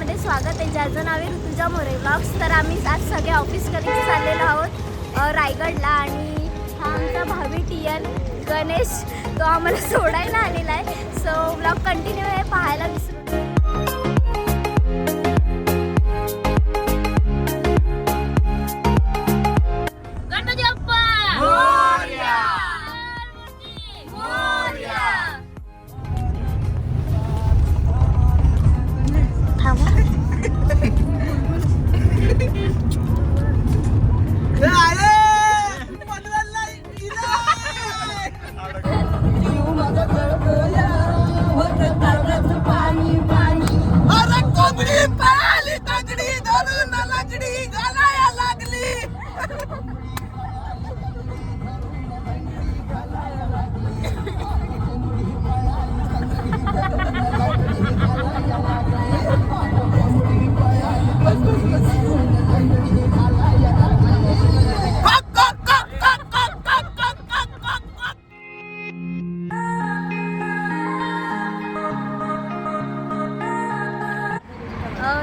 ब्लॉगमध्ये स्वागत आहे. ज्याचं नाव आहे ऋतुजा मोरे ब्लॉग्स. तर आम्ही आज सगळे ऑफिस कलीग्स चाललेलो आहोत रायगडला आणि हा आमचा भावी टीएल गणेश तो आम्हाला सोडायला आलेला आहे. सो ब्लॉग कंटिन्यू आहे, पाहायला विसरू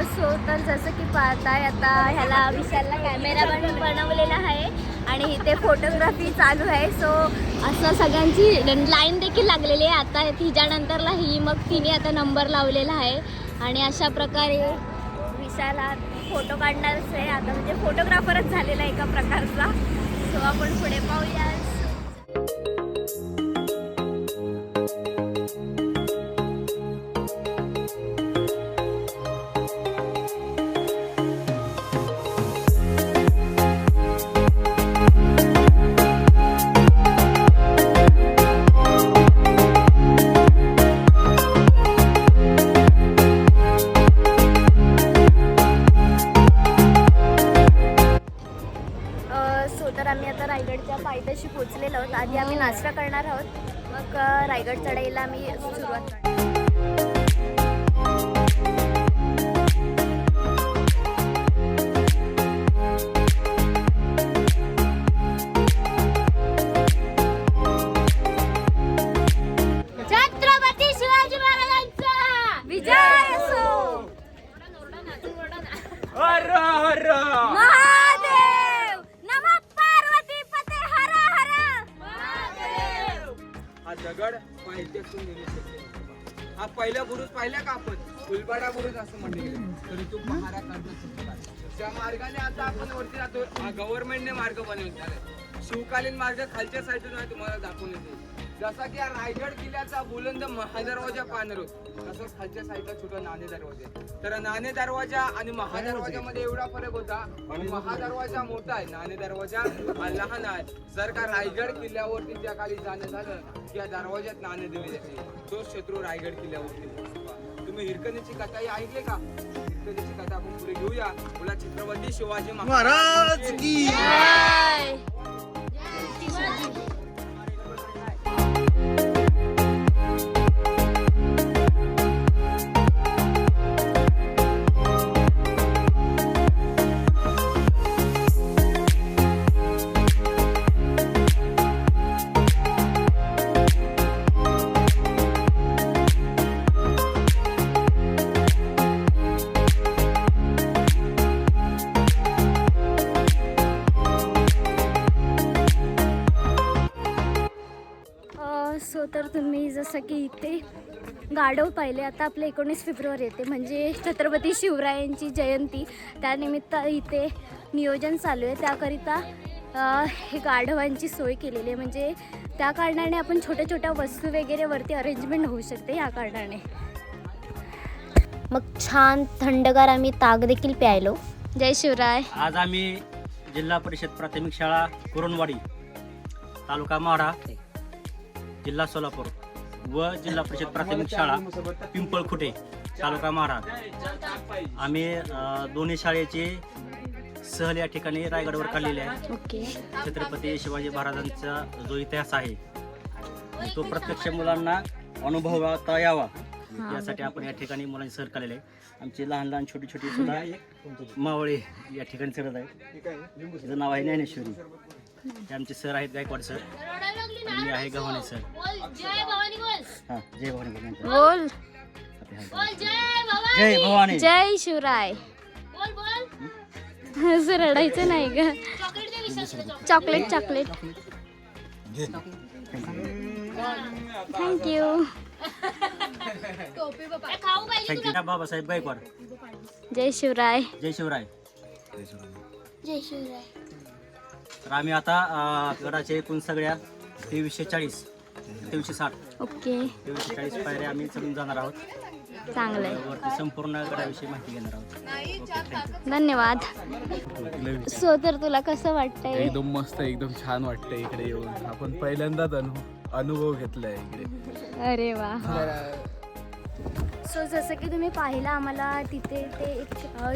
सो तर जसं की पाहताय आता ह्याला विशालला कॅमेरा बनवलेला आहे आणि इथे फोटोग्राफी चालू आहे. सो असं सगळ्यांची लाईन देखील लागलेली आहे. आता हिच्यानंतरला ही मग तिने आता नंबर लावलेला आहे आणि अशा प्रकारे विशाल हा फोटो काढणारच आहे आता, म्हणजे फोटोग्राफरच झालेला आहे एका प्रकारचा. सो आपण पुढे पाहूया. तर आम्ही आता रायगडच्या पायथ्याशी पोहोचलेलो आहोत. आधी आम्ही नाश्ता करणार आहोत, मग रायगड चढाईला आम्ही सुरुवात करणार. छत्रपती शिवाजी महाराजांचा विजय असो. दगड हा पहिला बुरुज पाहिला का आपण, फुलबाडा बुरुज असं म्हणले गेले तरी तो पहारा काढला. त्या मार्गाने आता आपण वरती जातो. हा गव्हर्नमेंटने मार्ग बनवला आहे. शिवकालीन मार्ग खालच्या साईडून आहे, तुम्हाला दाखवून येते. जसा की हा रायगड किल्ल्याचा बुलंद महादरवाजा पाहणार आहोत, तसंच खालच्या साईडला छोटा नाणे दरवाजा. तर नाणे दरवाजा आणि महादरवाजामध्ये एवढा फरक होता. महादरवाजा मोठा आहे, नाणे दरवाजा लहान आहे. जर का रायगड किल्ल्यावरती त्या काळी जाणं झालं की या दरवाज्यात नाणे दिले जाते. तो शत्रू रायगड किल्ल्यावरती. तुम्ही हिरकणीची कथाही ऐकले का? हिरकणीची कथा आपण पुढे घेऊया. बोला छत्रपती शिवाजी महाराज की जय. सो तर तुम्ही जसं की इथे गाढव पाहिले. आता आपलं 19 फेब्रुवारी येते, म्हणजे छत्रपती शिवरायांची जयंती. त्यानिमित्त इथे नियोजन चालू आहे. त्याकरिता हे गाढवांची सोय केलेली आहे, म्हणजे त्या कारणाने आपण छोट्या छोट्या वस्तू वगैरे वरती अरेंजमेंट होऊ शकते या कारणाने. मग छान थंडगार आम्ही ताक देखील प्यायलो. जय शिवराय. आज आम्ही जिल्हा परिषद प्राथमिक शाळा कुरणवाडी, तालुका माढा, जिल्हा सोलापूर व जिल्हा परिषद प्राथमिक शाळा पिंपळखुटे, तालुका माढा, आम्ही दोन्ही शाळेचे सहल या ठिकाणी रायगडवर काढलेले आहे. ओके. छत्रपती शिवाजी महाराजांचा जो इतिहास आहे तो प्रत्यक्ष मुलांना अनुभवता यावा यासाठी आपण या ठिकाणी मुलांची सहल काढलेली आहे. आमची लहान लहान छोटी छोटी सुद्धा मावळे या ठिकाणी चढत आहे. तिचं नाव आहे ज्ञानेश्वरी. ते आमचे सर आहेत गायकवाड सर आणि मी आहे गव्हाणे सर. हां, जय भवानी बोल. जय भवानी. जय शिवराय. असं रडायचं नाही ग. Chocolate chocolate. Thank you. Thank you. Babasaheb Gaikwad. जय शिवराय. जय शिवराय. जय शिवराय. तर आम्ही आता गडाचे एकूण सगळ्या 2340 2360 ओके 2340 पायऱ्या आम्ही चढून जाणार आहोत. चांगलंय. वरती संपूर्ण गडाविषयी माहिती घेणार आहोत. Okay, thank you. धन्यवाद. सो तर तुला कसं वाटतंय? एकदम मस्त, एकदम छान वाटतंय इकडे येऊन. आपण पहिल्यांदाच अनुभव घेतलाय इकडे. अरे वा. सो जसं की तुम्ही पाहिलं, आम्हाला तिथे ते एक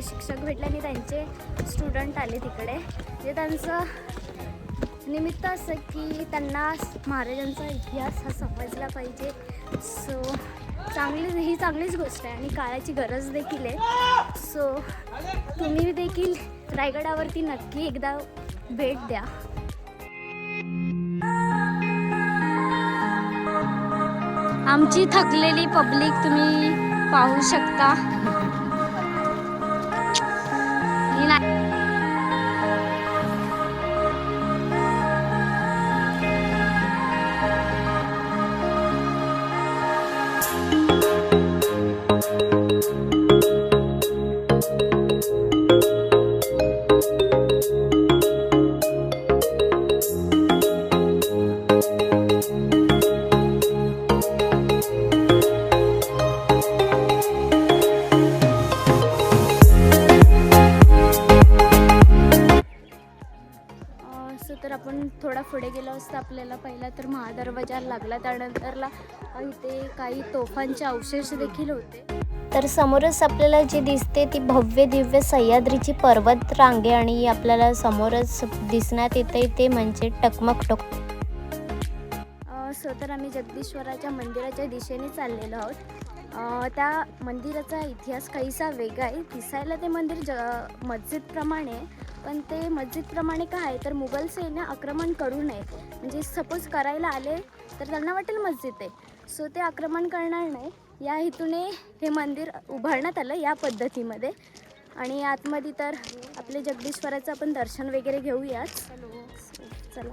शिक्षक भेटले आणि त्यांचे स्टुडंट आले तिकडे. जे त्यांचं निमित्त असं की त्यांना महाराजांचा इतिहास हा समजला पाहिजे. सो ही चांगलीच गोष्ट आहे आणि काळाची गरज देखील आहे. सो तुम्ही देखील रायगडावरती नक्की एकदा भेट द्या. आमची थकलेली पब्लिक तुम्ही पाहू शकता. तर आपण थोडा पुढे गेलो असता आपल्याला पहिला तर महादरवाजा लागला. त्यानंतरला इथे काही तोफांचे अवशेष देखील होते. तर समोरच आपल्याला जी दिसते ती भव्य दिव्य सह्याद्रीची पर्वत रांगे आणि आपल्याला समोरच दिसण्यात येते ते म्हणजे टकमक टोक. तर आम्ही जगदीश्वराच्या मंदिराच्या दिशेने चाललेलो आहोत. त्या मंदिराचा इतिहास काहीसा वेगळा आहे. दिसायला ते मंदिर मस्जिदप्रमाणे, पण ते मस्जिदप्रमाणे काय आहे तर मुघल सैन्य आक्रमण करू नये, म्हणजे सपोज करायला आले तर त्यांना वाटेल मस्जिद आहे, सो ते आक्रमण करणार नाही या हेतूने हे मंदिर उभारण्यात आलं या पद्धतीमध्ये. आणि आतमध्ये तर आपले जगदीश्वराचं आपण दर्शन वगैरे घेऊयाच. चला.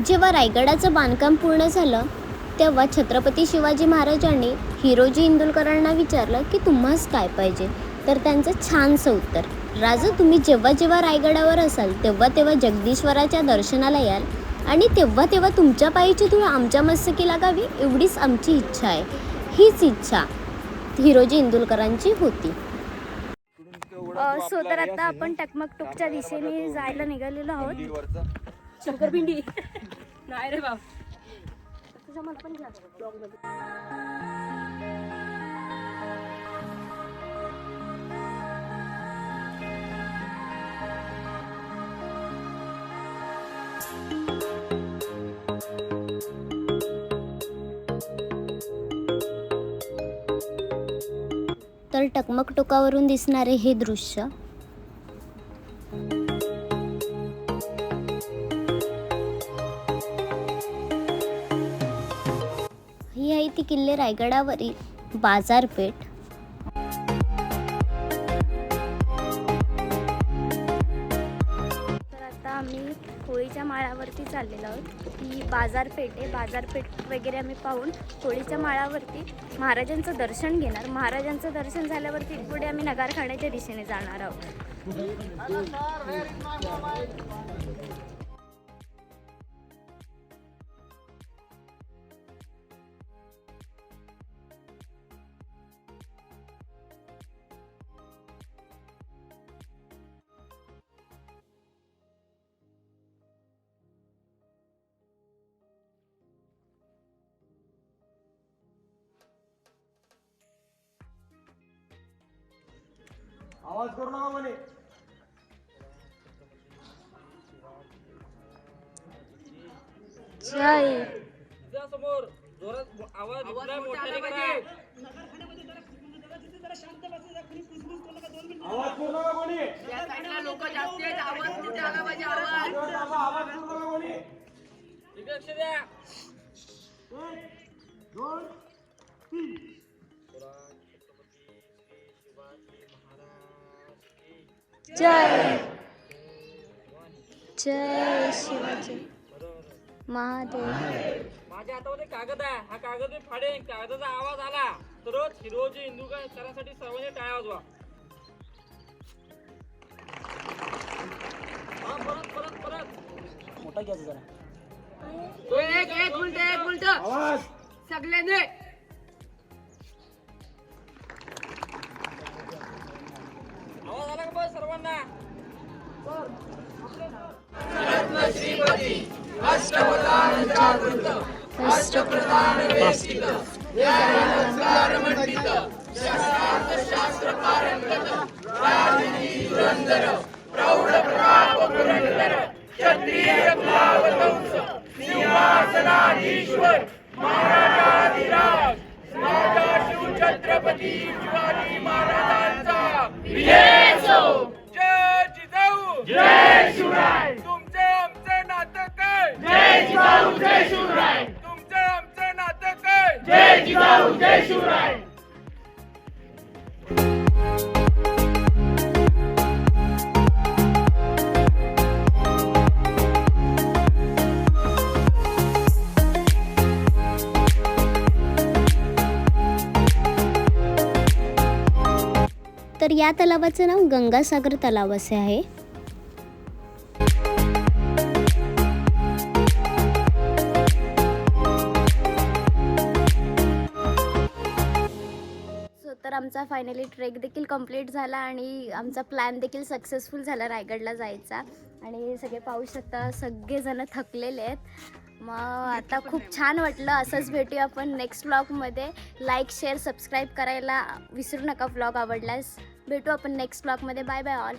जेव्हा रायगडाचं बांधकाम पूर्ण झालं तेव्हा छत्रपती शिवाजी महाराजांनी हिरोजी इंदुलकरांना विचारलं की तुम्हास काय पाहिजे. तर त्यांचं छानसं उत्तर, राजा तुम्ही जेव्हा जेव्हा रायगडावर असाल तेव्हा तेव्हा जगदीश्वराच्या दर्शनाला याल आणि तेव्हा तेव्हा तुमच्या पायीची धूळ आमच्या मस्तकी लागावी एवढीच आमची इच्छा आहे. हीच इच्छा हिरोजी इंदुलकरांची होती. सो तर आता आपण टकमकटोकच्या दिशेने जायला निघालेलो आहोत. शंकरपिंडी नाही रे बाप. तर टकमकटोकावरून दिसणारे हे दृश्य ही आहे ती किल्ले रायगडावरील बाजारपेठ. तर आता आम्ही होळीच्या माळावरती चाललेलो आहोत. ही बाजारपेठ आहे. बाजारपेठ वगैरे आम्ही पाहून होळीच्या माळावरती महाराजांचं दर्शन घेणार. महाराजांचं दर्शन झाल्यावरती पुढे आम्ही नगारखान्याच्या दिशेने जाणार आहोत. जय लोक जास्ती आहेत, आवाज तिथे आला पाहिजे, आवाज. जय जय शिवाजी महादेव. माझ्या हातामध्ये कागद आहे, हा कागद मी फाडेन. कागदाचा आवाज आला तरच हिरोजी हिंदू करासाठी सर्वांनी टाळ्या वाजवा. हा, परत परत परत मोठा घ्यायचा जरा. एक मिनिट सगळ्यांनी आवाज आला का बस सर्वांना? जय जिजाऊ, जय शिवराय. तुमचं आमचं नातं काय? जय जिजाऊ जय शिवराय. तुमचं आमचं नातं काय? जय जिजाऊ जय शिवराय. तर या तलावाचं नाव गंगासागर तलाव असे आहे. तर आमचा फायनली ट्रेक देखील कंप्लीट झाला आणि आमचा प्लॅन देखील सक्सेसफुल झाला रायगडला जायचा. आणि सगळे पाहू शकता सगळेजण थकलेले आहेत. मग आता खूप छान वाटलं. असंच भेटूया आपण नेक्स्ट व्लॉगमध्ये. लाईक शेअर सबस्क्राईब करायला विसरू नका. व्लॉग आवडल्यास भेटू आपण नेक्स्ट व्लॉगमध्ये. Bye bye all.